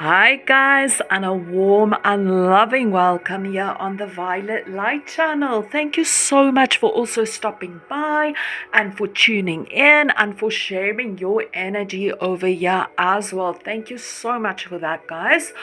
Hi guys, and a warm and loving welcome here on the Violetlight channel. Thank you so much for also stopping by and for tuning in and for sharing your energy over here as well. Thank you so much for that, guys.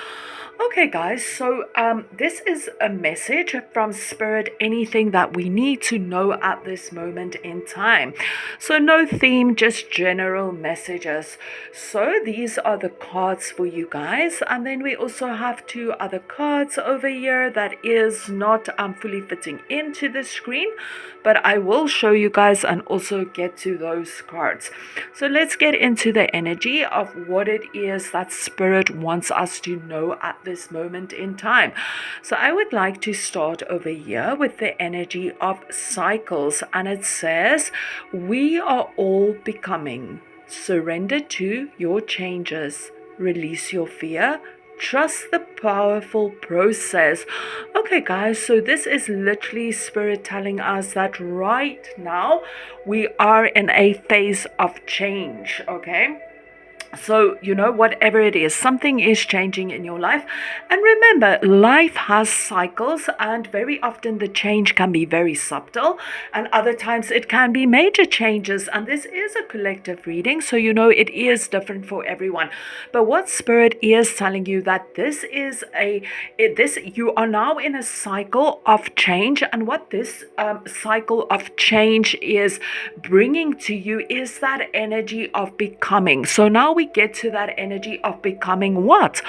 Okay guys, so this is a message from Spirit, anything that we need to know at this moment in time. So no theme, just general messages. So these are the cards for you guys, and then we also have two other cards over here that is not fully fitting into the screen, but I will show you guys and also get to those cards. So let's get into the energy of what it is that Spirit wants us to know at this moment in time. So I would like to start over here with the energy of cycles, and it says we are all becoming. Surrender to your changes. Release your fear. Trust the powerful process. Okay guys, so this is literally Spirit telling us that right now we are in a phase of change, okay? So, whatever it is, something is changing in your life. And remember, life has cycles, and very often the change can be very subtle, and other times it can be major changes. And this is a collective reading, so it is different for everyone. But what Spirit is telling you that you are now in a cycle of change, and what this cycle of change is bringing to you is that energy of becoming. So now we get to that energy of becoming what?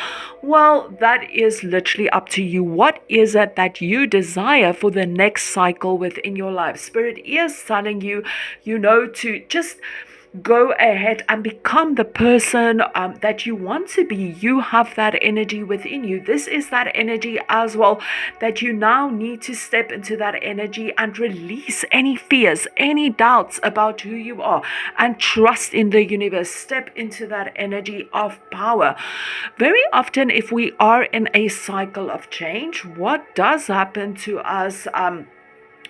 Well, that is literally up to you. What is it that you desire for the next cycle within your life? Spirit is telling you, to just go ahead and become the person that you want to be. You have that energy within you. This is that energy as well, that you now need to step into that energy and release any fears, any doubts about who you are, and trust in the universe. Step into that energy of power. Very often, if we are in a cycle of change, what does happen to us?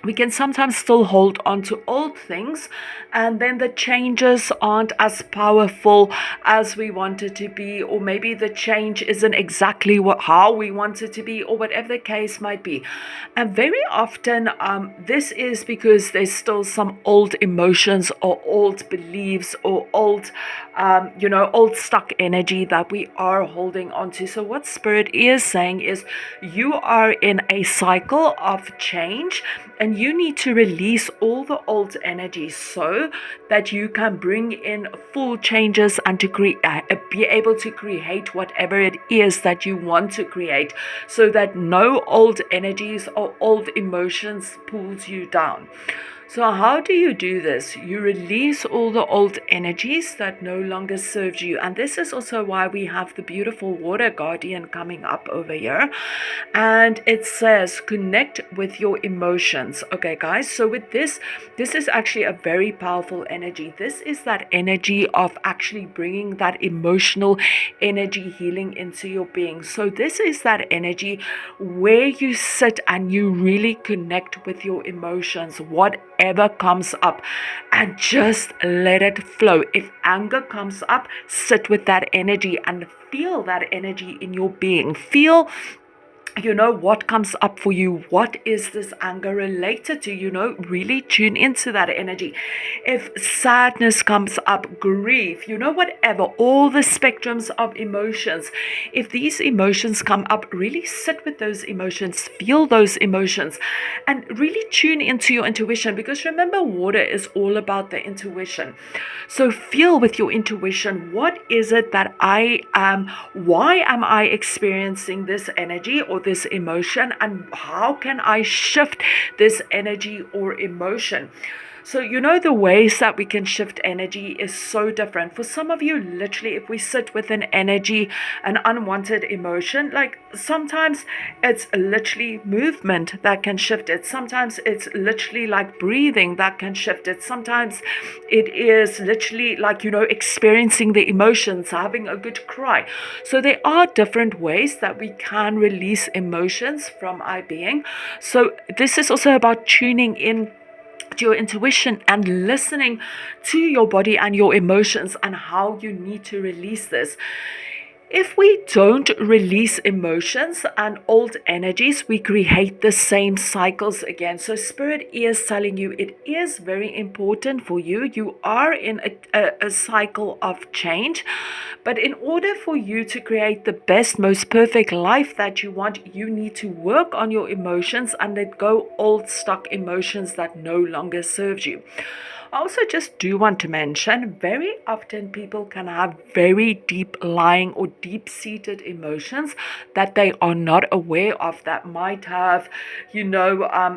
We can sometimes still hold on to old things, and then the changes aren't as powerful as we want it to be, or maybe the change isn't exactly how we want it to be, or whatever the case might be. And very often this is because there's still some old emotions or old beliefs or old stuck energy that we are holding on to. So what Spirit is saying is you are in a cycle of change, and you need to release all the old energies so that you can bring in full changes and to be able to create whatever it is that you want to create, so that no old energies or old emotions pulls you down. So how do you do this? You release all the old energies that no longer serve you. And this is also why we have the beautiful water guardian coming up over here. And it says, connect with your emotions. Okay, guys. So with this is actually a very powerful energy. This is that energy of actually bringing that emotional energy healing into your being. So this is that energy where you sit and you really connect with your emotions. Whatever comes up, and just let it flow. If anger comes up, sit with that energy and feel that energy in your being. Feel what comes up for you. What is this anger related to? Really tune into that energy. If sadness comes up, grief, whatever, all the spectrums of emotions, if these emotions come up, really sit with those emotions, feel those emotions, and really tune into your intuition, because remember, water is all about the intuition. So feel with your intuition, what is it that I am? Why am I experiencing this energy or this emotion, and how can I shift this energy or emotion? So the ways that we can shift energy is so different. For some of you, literally, if we sit with an energy, an unwanted emotion, like sometimes it's literally movement that can shift it. Sometimes it's literally like breathing that can shift it. Sometimes it is literally like, experiencing the emotions, having a good cry. So there are different ways that we can release emotions from our being. So this is also about tuning in to your intuition and listening to your body and your emotions and how you need to release this. If we don't release emotions and old energies, we create the same cycles again. So Spirit is telling you it is very important for you. You are in a cycle of change. But in order for you to create the best, most perfect life that you want, you need to work on your emotions and let go old stuck emotions that no longer serves you. I also just do want to mention, very often people can have very deep lying or deep seated emotions that they are not aware of, that might have,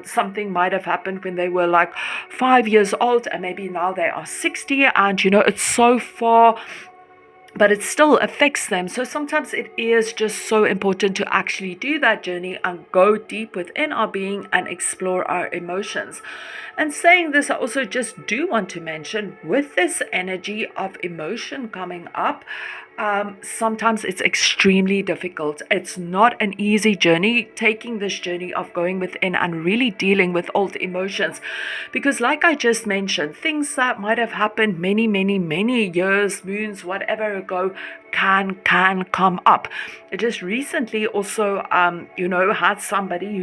something might have happened when they were like 5 years old and maybe now they are 60, and it's so far, but it still affects them. So sometimes it is just so important to actually do that journey and go deep within our being and explore our emotions. And saying this, I also just do want to mention, with this energy of emotion coming up, sometimes it's extremely difficult. It's not an easy journey, taking this journey of going within and really dealing with old emotions. Because like I just mentioned, things that might have happened many, many, many years, moons, whatever ago, can come up. I just recently also, had somebody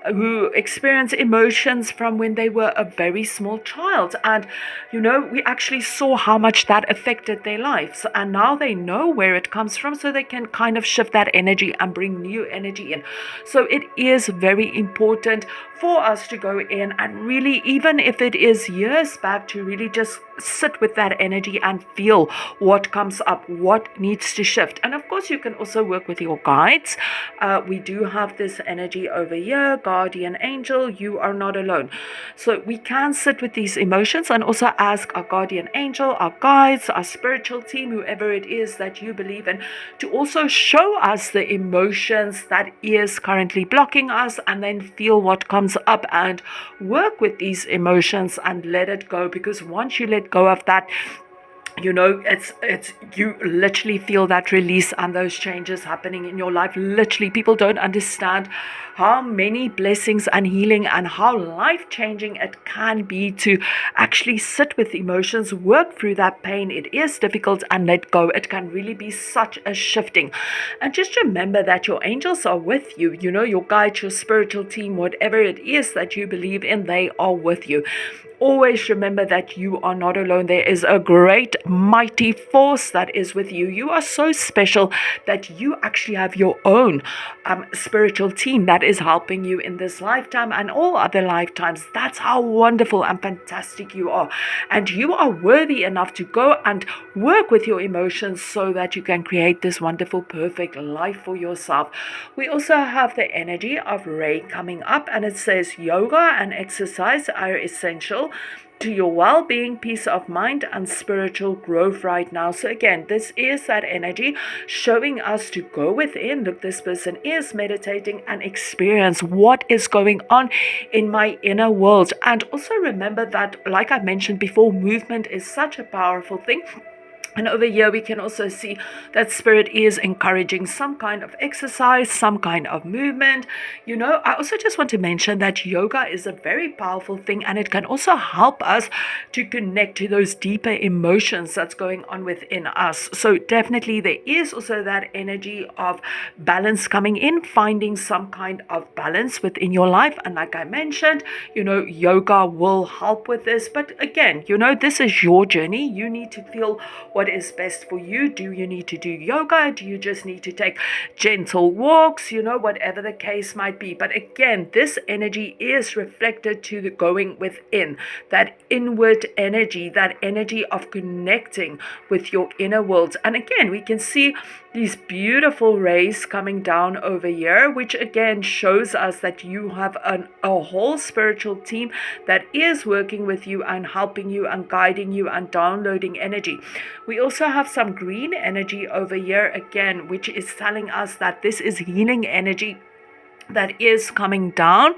who experienced emotions from when they were a very small child. And, we actually saw how much that affected their lives. And now they know where it comes from, so they can kind of shift that energy and bring new energy in. So it is very important for us to go in and really, even if it is years back, to really just sit with that energy and feel what comes up, what needs to shift. And of course, you can also work with your guides. We do have this energy over here, guardian angel. You are not alone. So we can sit with these emotions and also ask our guardian angel, our guides, our spiritual team, whoever it is that you believe in, to also show us the emotions that is currently blocking us, and then feel what comes up and work with these emotions and let it go. Because once you let go of that, it's you literally feel that release and those changes happening in your life. Literally, people don't understand how many blessings and healing and how life-changing it can be to actually sit with emotions, work through that pain. It is difficult, and let go. It can really be such a shifting. And just remember that your angels are with you. Your guides, your spiritual team, whatever it is that you believe in, they are with you. Always remember that you are not alone. There is a great, mighty force that is with you. You are so special that you actually have your own spiritual team that is helping you in this lifetime and all other lifetimes. That's how wonderful and fantastic you are. And you are worthy enough to go and work with your emotions so that you can create this wonderful, perfect life for yourself. We also have the energy of Ray coming up, and it says yoga and exercise are essential to your well-being, peace of mind, and spiritual growth right now. So again, this is that energy showing us to go within. Look, this person is meditating and experience what is going on in my inner world. And also remember that, like I mentioned before, movement is such a powerful thing. And over here, we can also see that Spirit is encouraging some kind of exercise, some kind of movement. I also just want to mention that yoga is a very powerful thing, and it can also help us to connect to those deeper emotions that's going on within us. So definitely there is also that energy of balance coming in, finding some kind of balance within your life. And like I mentioned, yoga will help with this. But again, this is your journey. You need to feel what is best for you. Do you need to do yoga? Do you just need to take gentle walks? Whatever the case might be. But again, this energy is reflected to the going within, that inward energy, that energy of connecting with your inner world. And again, we can see these beautiful rays coming down over here, which again shows us that you have a whole spiritual team that is working with you and helping you and guiding you and downloading energy. We also have some green energy over here again, which is telling us that this is healing energy that is coming down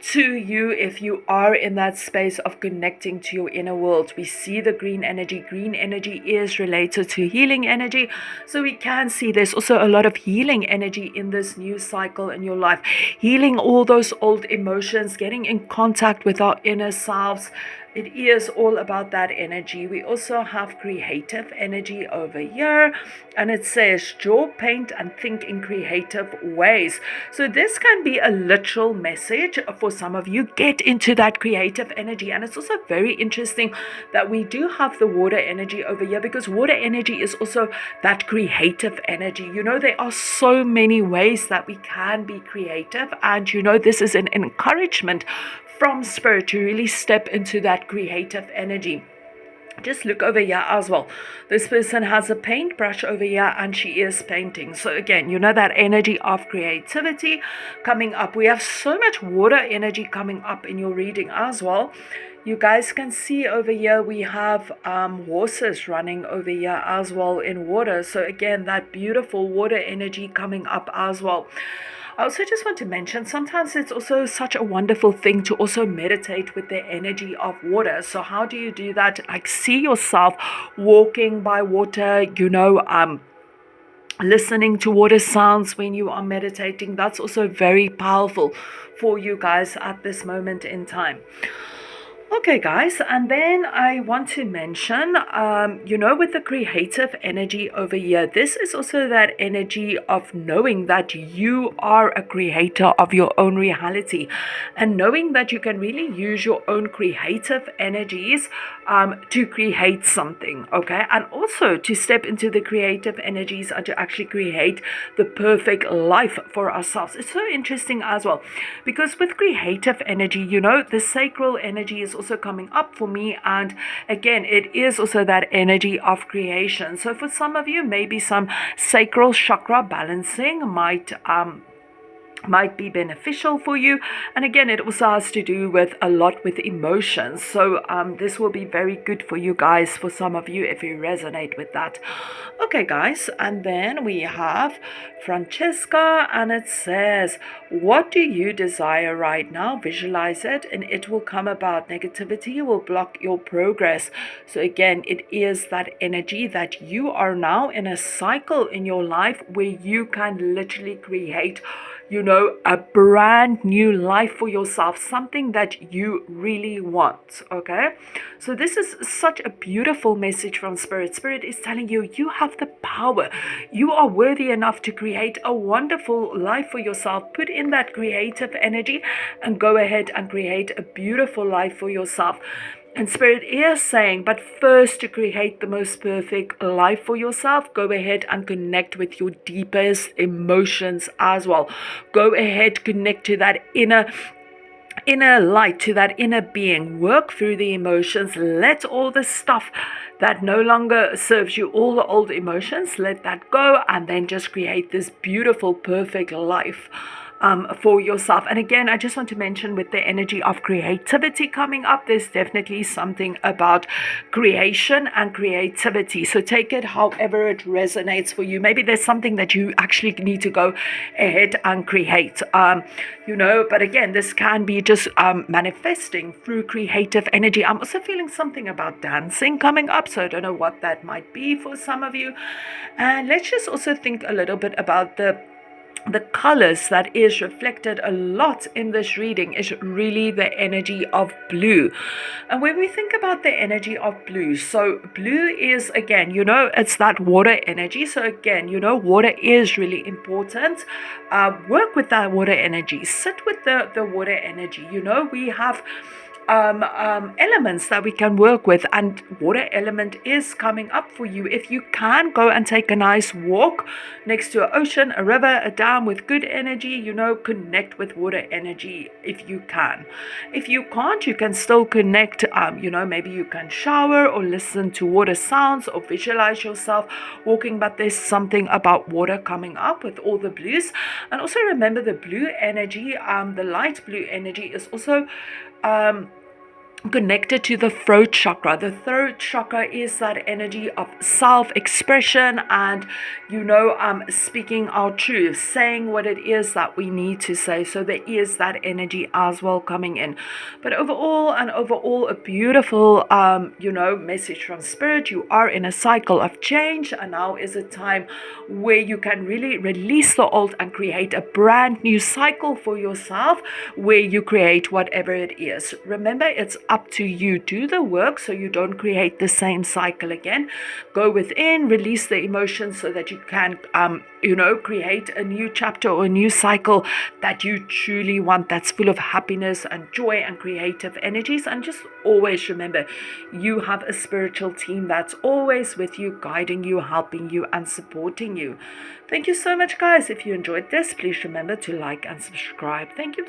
to you if you are in that space of connecting to your inner world. We see the green energy. Green energy is related to healing energy. So we can see there's also a lot of healing energy in this new cycle in your life. Healing all those old emotions, getting in contact with our inner selves, It is all about that energy. We also have creative energy over here, and it says draw, paint, and think in creative ways. So this can be a literal message for some of you. Get into that creative energy. And it's also very interesting that we do have the water energy over here, because water energy is also that creative energy. You know, there are so many ways that we can be creative, and you know, this is an encouragement from spirit to really step into that creative energy. Just look over here as well. This person has a paintbrush over here and she is painting. So again, you know, that energy of creativity coming up. We have so much water energy coming up in your reading as well. You guys can see over here we have horses running over here as well in water. So again, that beautiful water energy coming up as well. I also just want to mention, sometimes it's also such a wonderful thing to also meditate with the energy of water. So how do you do that? Like, see yourself walking by water, you know, listening to water sounds when you are meditating. That's also very powerful for you guys at this moment in time. Okay, guys, and then I want to mention, you know, with the creative energy over here, this is also that energy of knowing that you are a creator of your own reality, and knowing that you can really use your own creative energies to create something, okay? And also to step into the creative energies and to actually create the perfect life for ourselves. It's so interesting as well, because with creative energy, you know, the sacral energy is also coming up for me, and again, it is also that energy of creation. So for some of you, maybe some sacral chakra balancing might be beneficial for you. And again, it also has to do with a lot with emotions. So this will be very good for you guys, for some of you, if you resonate with that. Okay, guys, and then we have Francesca, and it says, what do you desire right now? Visualize it and it will come about. Negativity will block your progress. So again, it is that energy that you are now in a cycle in your life where you can literally create, you know, a brand new life for yourself, something that you really want, okay? So this is such a beautiful message from Spirit. Spirit is telling you, you have the power. You are worthy enough to create a wonderful life for yourself. Put in that creative energy and go ahead and create a beautiful life for yourself. And Spirit is saying, but first, to create the most perfect life for yourself, go ahead and connect with your deepest emotions as well. Go ahead, connect to that inner light, to that inner being. Work through the emotions. Let all the stuff that no longer serves you, all the old emotions, let that go, and then just create this beautiful, perfect life for yourself. And again, I just want to mention, with the energy of creativity coming up, there's definitely something about creation and creativity. So take it however it resonates for you. Maybe there's something that you actually need to go ahead and create, you know, but again, this can be just manifesting through creative energy. I'm also feeling something about dancing coming up, so I don't know what that might be for some of you. And let's just also think a little bit about the colors that is reflected a lot in this reading is really the energy of blue. And when we think about the energy of blue, so blue is, again, you know, it's that water energy. So again, you know, water is really important. Work with that water energy. Sit with the water energy. You know, we have elements that we can work with, and water element is coming up for you. If you can, go and take a nice walk next to an ocean, a river, a dam with good energy, you know, connect with water energy if you can. If you can't, you can still connect, you know, maybe you can shower or listen to water sounds or visualize yourself walking, but there's something about water coming up with all the blues. And also remember, the blue energy, the light blue energy is also connected to the throat chakra. The throat chakra is that energy of self-expression and, you know, speaking our truth, saying what it is that we need to say. So there is that energy as well coming in. But overall, a beautiful, you know, message from Spirit. You are in a cycle of change, and now is a time where you can really release the old and create a brand new cycle for yourself, where you create whatever it is. Remember, it's up to you. Do the work so you don't create the same cycle again. Go within, release the emotions so that you can, create a new chapter or a new cycle that you truly want, that's full of happiness and joy and creative energies. And just always remember, you have a spiritual team that's always with you, guiding you, helping you, and supporting you. Thank you so much, guys. If you enjoyed this, please remember to like and subscribe. Thank you.